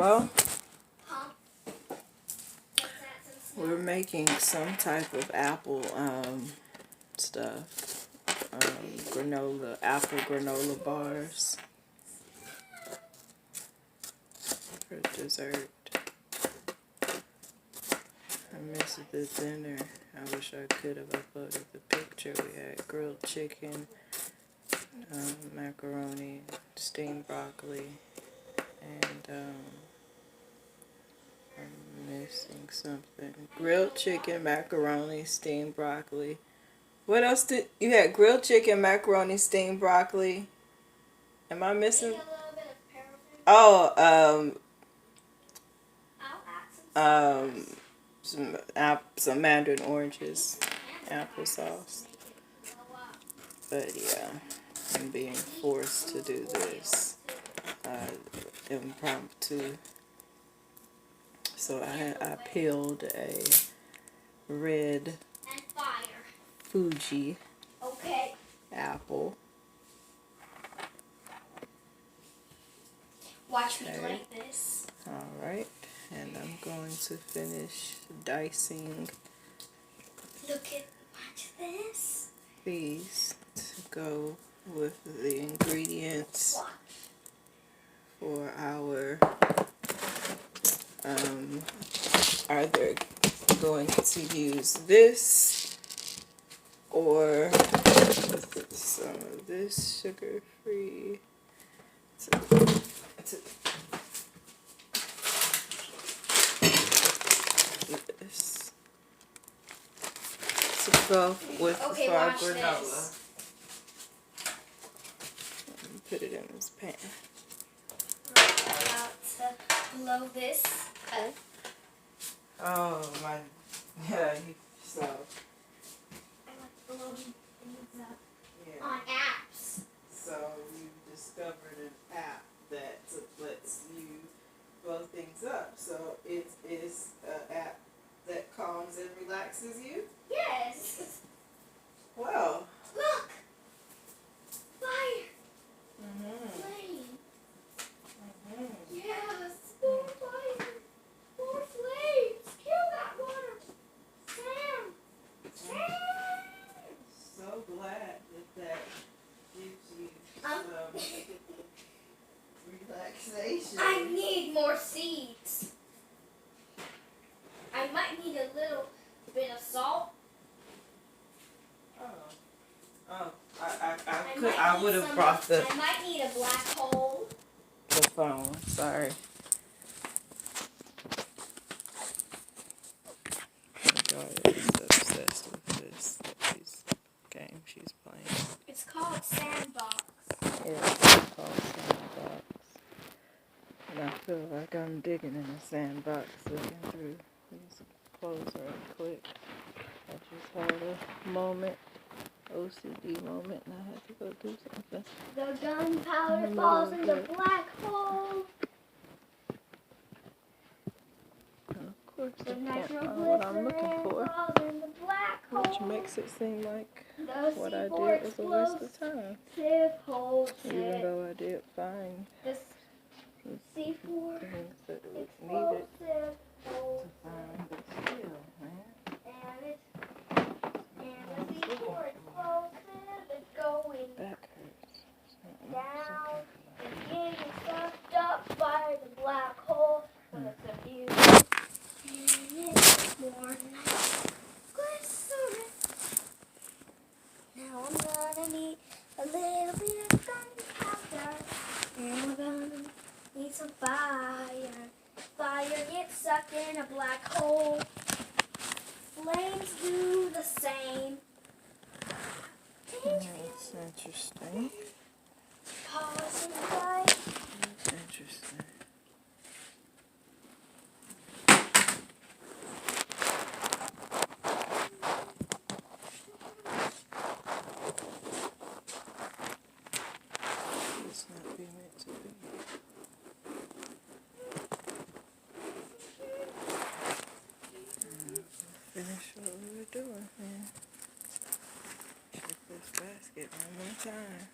Well, we're making some type of apple stuff. Granola, apple granola bars for dessert. I missed the dinner. I wish I could have uploaded the picture. We had grilled chicken, macaroni, steamed broccoli, and I'm missing something. Grilled chicken, macaroni, steamed broccoli. What else did you had? Grilled chicken, macaroni, steamed broccoli. Am I missing? Oh, some mandarin oranges, applesauce. But yeah, I'm being forced to do this impromptu. So I peeled a red Fuji apple. Watch me like this. Alright, and I'm going to finish dicing. Watch this. These to go with the ingredients for our either going to use this or some of this sugar-free this to go with our granola. Let me put it in this pan. I'm about to blow this up. Oh my, yeah, so. I like to blow things up on apps. So you discovered an app that lets you blow things up. So it is an app that calms and relaxes you? Yes. Well. Look. Fire. Mm-hmm. Flame. Mm-hmm. Yes. More fire. More flames. Kill that water. Sam. So glad that gives you some relaxation. I need more seeds. I might need a little bit of salt. I would have brought I might need a black hole. The phone. Sorry. My daughter is obsessed with this game she's playing. It's called Sandbox. Yeah, it's called Sandbox. And I feel like I'm digging in a sandbox looking through these clothes right quick. I just had a moment, OCD moment, and I had to go do something. The gunpowder falls in the black hole. And of course, The I can't natural find what I'm looking for, falls in the black hole. which makes it seem like The what I C4 did was a waste of time. holds Even it. though I did find The C4 things that we needed explosive to holds find, but still, man. and the C4 explosive is going Back hurts. down. It's getting sucked up by the black hole when it's abused. More nice glycerin. Now I'm gonna need a little bit of gunpowder, and we're gonna need some fire. Fire gets sucked in a black hole. Flames do the same. That's interesting. Pause and die. That's interesting. It's not be meant to be. Finish what we were doing, man. Check this basket one more time.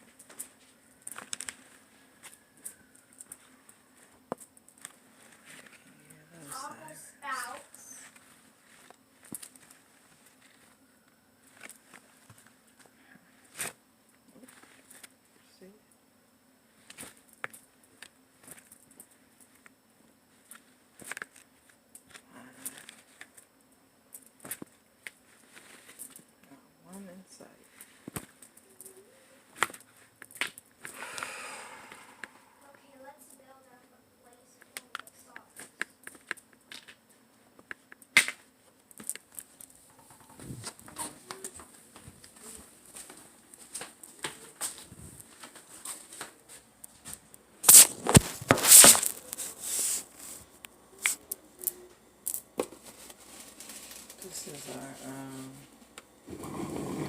our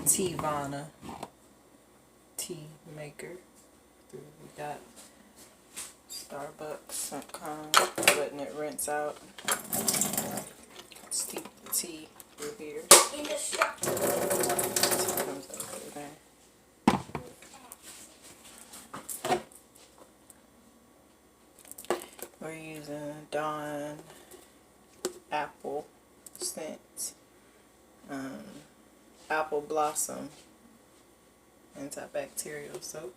Tivana tea maker. We got Starbucks.com, letting it rinse out. Steep the tea through here. Indestructible. Tea comes over there. We're using Dawn apple scent, apple blossom antibacterial soap.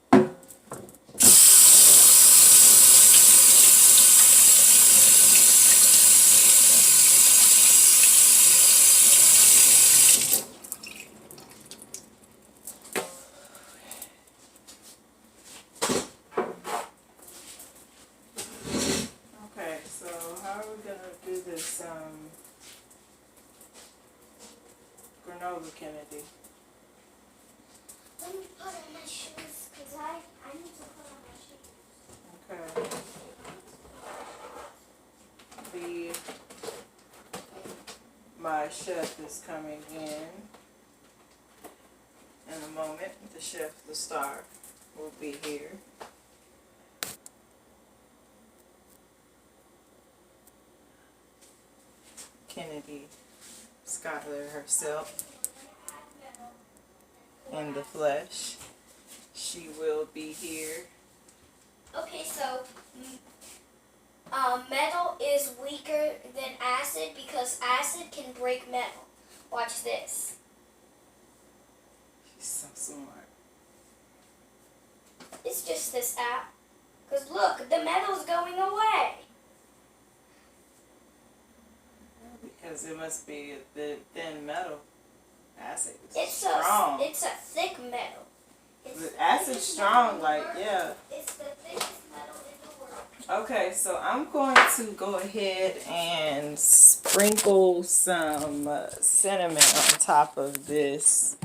Okay, so how are we gonna do this granola, Kennedy? Let me put on my shoes, because I need to put on my shoes. Okay. My chef is coming in a moment. The chef, the star, will be here. Kennedy Skyler herself in the flesh. She will be here. Okay, so metal is weaker than acid because acid can break metal. Watch this. She's so smart. It's just this app. Because look, the metal's going away. Because it must be the thin metal. Acid is It's strong. It's a thick metal. But acid's strong, like, yeah. It's the thickest metal in the world. Okay, so I'm going to go ahead and sprinkle some cinnamon on top of this.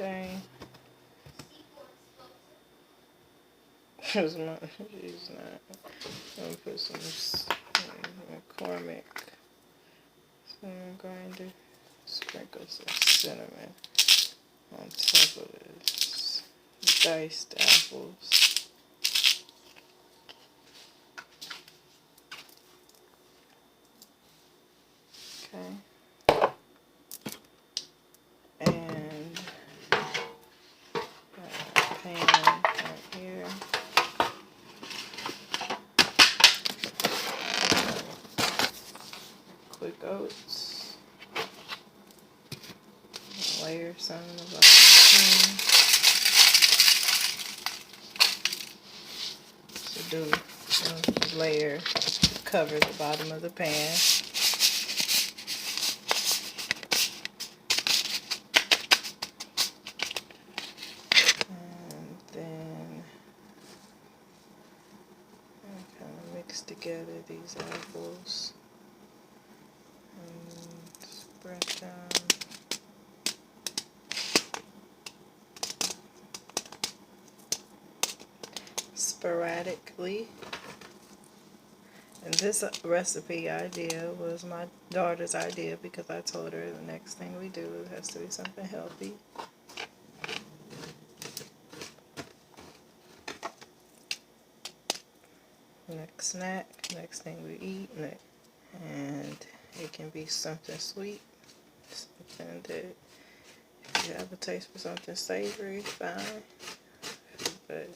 Okay. She's not. I'm gonna put some McCormick cinnamon grinder. Sprinkle some cinnamon on top of this diced apples. Okay. And pan right here. Quick oats. Layer some of the pan. So do layer, cover the bottom of the pan. And then kind of mix together these apples and spread them. Sporadically. And this recipe idea was my daughter's idea because I told her the next thing we do has to be something healthy. Next snack, next thing we eat, and it can be something sweet, something that if you have a taste for something savory, fine. But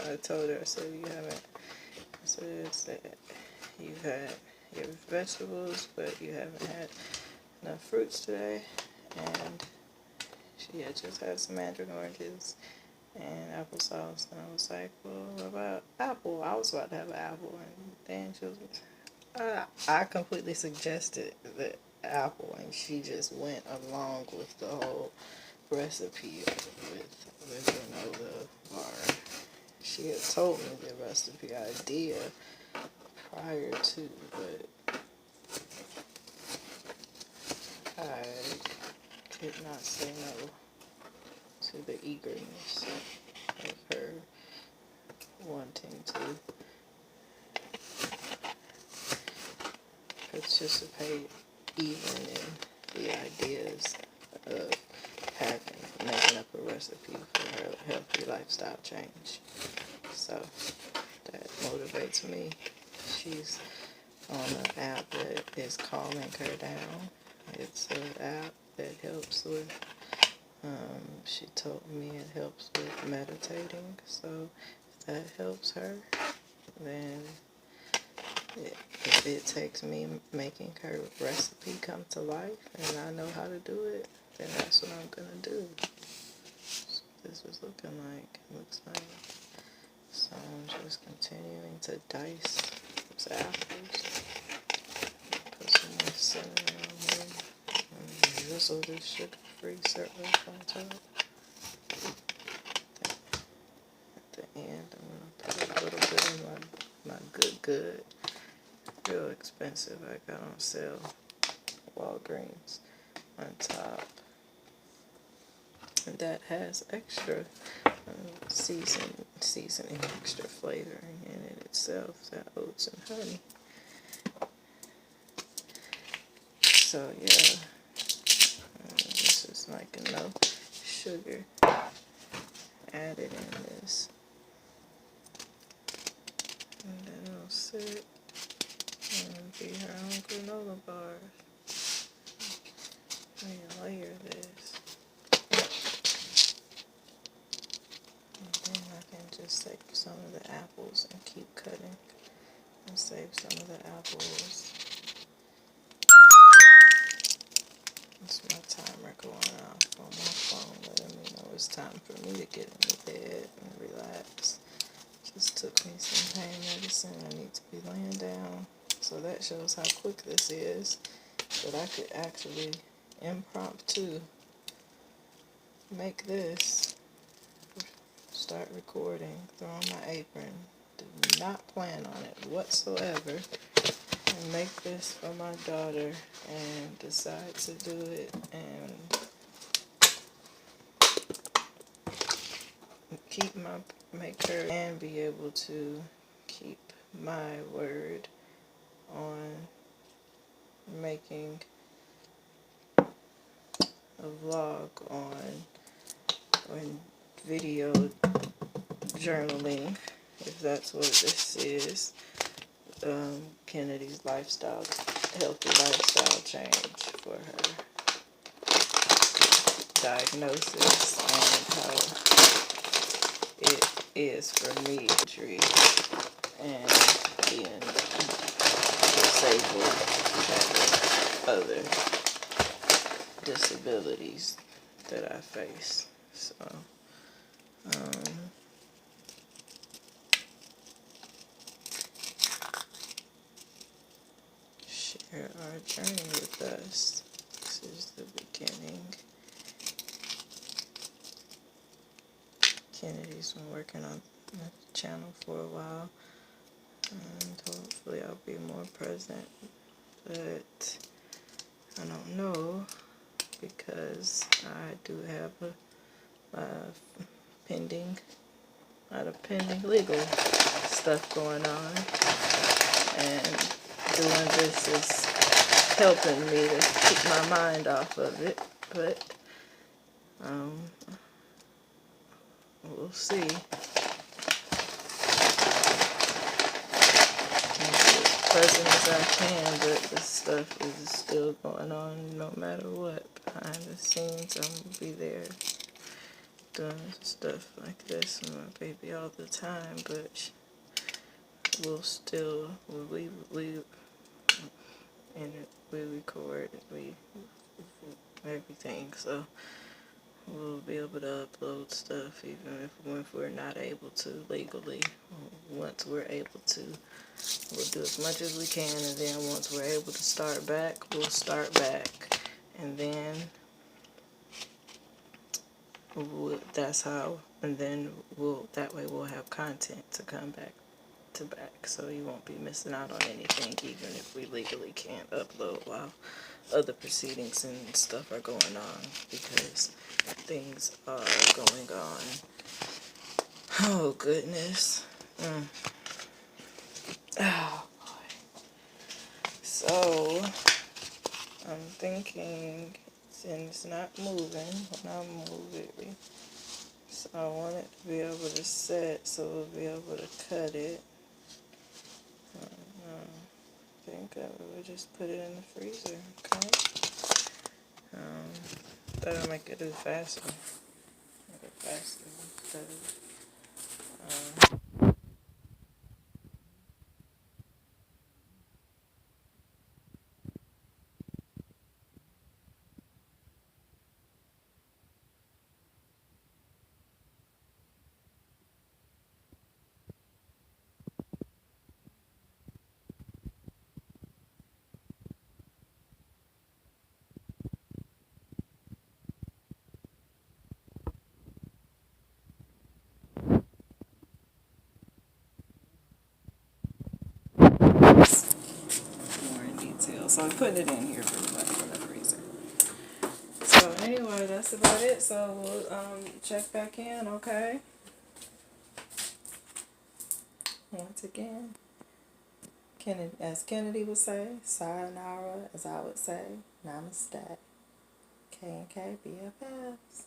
I told her, I said, you've had your vegetables, but you haven't had enough fruits today. And she had just had some mandarin oranges and applesauce, and I was like, well, what about apple? I was about to have an apple, and then she was, I completely suggested the apple, and she just went along with the whole recipe with the granola bar. She had told me the recipe idea prior to, but I could not say no to the eagerness. of her wanting to participate even in the ideas of making up a recipe for her healthy lifestyle change. So that motivates me. She's on an app that is calming her down. It's an app that helps with, she told me it helps with meditating. So if that helps her, then if it takes me making her recipe come to life and I know how to do it, then that's what I'm going to do. So this is looking like. It looks like. So I'm just continuing to dice these apples. Put some more cinnamon on here. And drizzle this sugar-free syrup on top. At the end, I'm going to put a little bit of my good. Real expensive. I got on sale Walgreens on top. And that has extra seasoning, extra flavoring in it itself, that oats and honey. So yeah, this is like enough sugar added in this, and then it'll sit and be her own granola bars. Let me layer this. Then I can just take some of the apples and keep cutting and save some of the apples. It's my timer going off on my phone, letting me know it's time for me to get into bed and relax. Just took me some pain medicine. I need to be laying down. So that shows how quick this is. But I could actually impromptu make this. Start recording, throw on my apron, did not plan on it whatsoever, and make this for my daughter, and decide to do it, and make her, and be able to keep my word on making a vlog on video journaling, if that's what this is. Kennedy's healthy lifestyle change for her diagnosis and how it is for me and being disabled, having other disabilities that I face. So share our journey with us. This is the beginning. Kennedy's been working on the channel for a while, and hopefully I'll be more present, but I don't know, because I do have a pending legal stuff going on, and doing this is helping me to keep my mind off of it, but we'll see. Present as I can, but this stuff is still going on no matter what. Behind the scenes, I'm gonna be there doing stuff like this with my baby all the time, but we record, everything, so we'll be able to upload stuff even if we're not able to legally. Once we're able to, we'll do as much as we can, and then once we're able to start back, we'll start back, and then that way we'll have content to come back to back, so you won't be missing out on anything, even if we legally can't upload while other proceedings and stuff are going on, because things are going on Oh, goodness. Oh, boy. So, I'm thinking, since it's not moving when I move it, so I want it to be able to set so we'll be able to cut it. I think I would just put it in the freezer, okay? That'll make it do faster. Make it faster instead of, more in detail. So I'm putting it in here pretty much in the freezer. So anyway, that's about it. So we'll check back in, okay? Once again, Kennedy, as Kennedy would say, sayonara, as I would say, namaste. K and K BFFs.